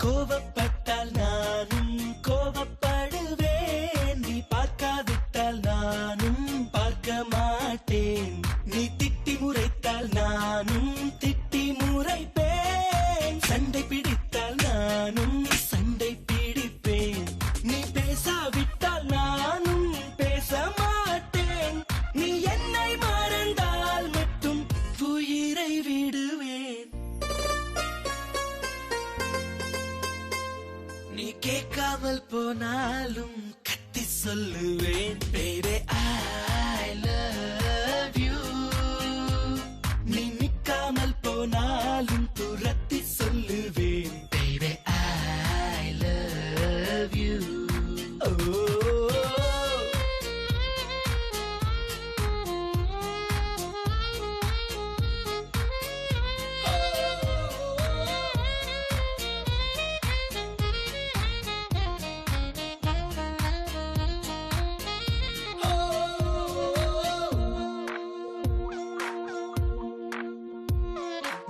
கோவப்பட்டால் நானும் கோவப்படுவேன். நீ பார்க்காவிட்டால் நானும் பார்க்க மாட்டேன். நீ திட்டி முறைத்தால் நானும் திட்டி முறைப்பேன். சண்டை பிடித்தால் நானும் சண்டை பிடிப்பேன். நீ பேசாவிட்டால் நானும் பேச மாட்டேன். நீ என்னை மறந்தால் மட்டும் உயிரை விடுவேன். நீ கேட்காமல் போனாலும் கத்தி சொல்லுவேன். Baby I love you. நீ நிக்காமல் போனாலும் துரத்தி சொல்லுவேன். Baby I love you.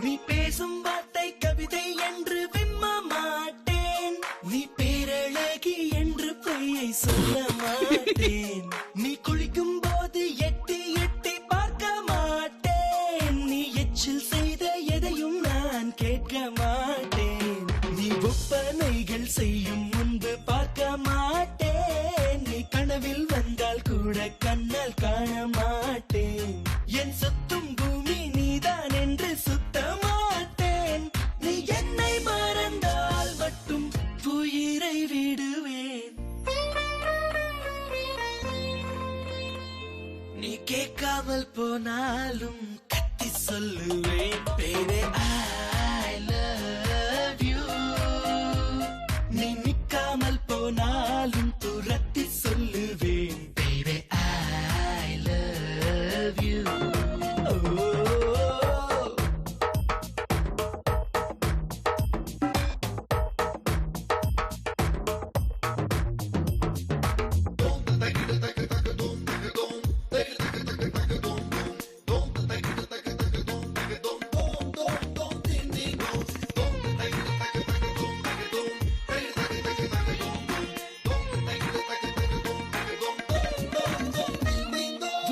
நீ பேசும் வார்த்தை கவிதை என்று விம்ம மாட்டேன். நீ பேரழகி என்று பொய்யை சொல்ல மாட்டேன். நீ குளிக்கும் போது எட்டி எட்டி பார்க்க மாட்டேன். நீ எச்சில் செய்த எதையும் நான் கேட்க மாட்டேன். நீ ஒப்பனைகள் செய்யும் முன்பு பார்க்க மாட்டேன். நீ கனவில் வந்தால் கூட கண்ணால் காண மாட்டேன். என் சுத்தும் பூமி நீதான் என்று சுத்த மாட்டேன். நீ என்னை மறந்தால் மட்டும் உயிரை விடுவேன். நீ கேட்காமல் போனாலும் கத்தி சொல்லுவேன். Baby I love you. நீ நிக்காமல் போனாலும் துரத்தி சொல்லுவேன். Baby I love you.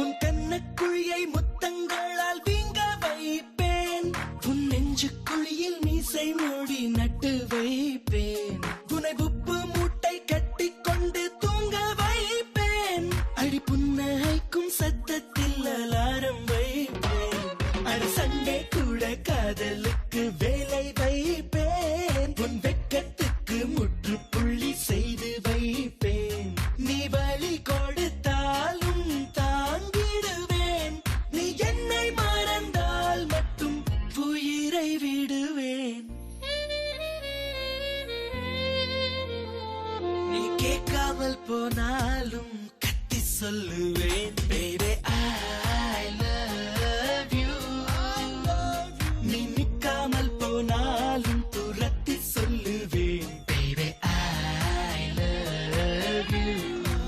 உன் கண்ணக்குழியை முத்தங்களால் வீங்க வைப்பேன். உன் நெஞ்சுக்குழியில் மீசை மூடி நட்டு வைப்பேன். உன்னை உப்பு மூட்டை கட்டிக்கொண்டு தூங்க வைப்பேன். அடி புன்னகைக்கும் சத்தத்தில் அலாரம் வைப்பேன். அடி சண்டை கூட காதலுக்கு வேலை வைப்பேன். உன் வெட்கத்துக்கு முற்றுப்புள்ளி செய்து வைப்பேன். நீ வலி கொடுத்தாலும் தாங்கிடுவேன். நீ என்னை மறந்தால் மட்டும் உயிரை விடுவேன். நீ கேட்காமல் போனாலும் கத்தி சொல்லுவேன். Baby I love you. நீ நிக்காமல் போனால்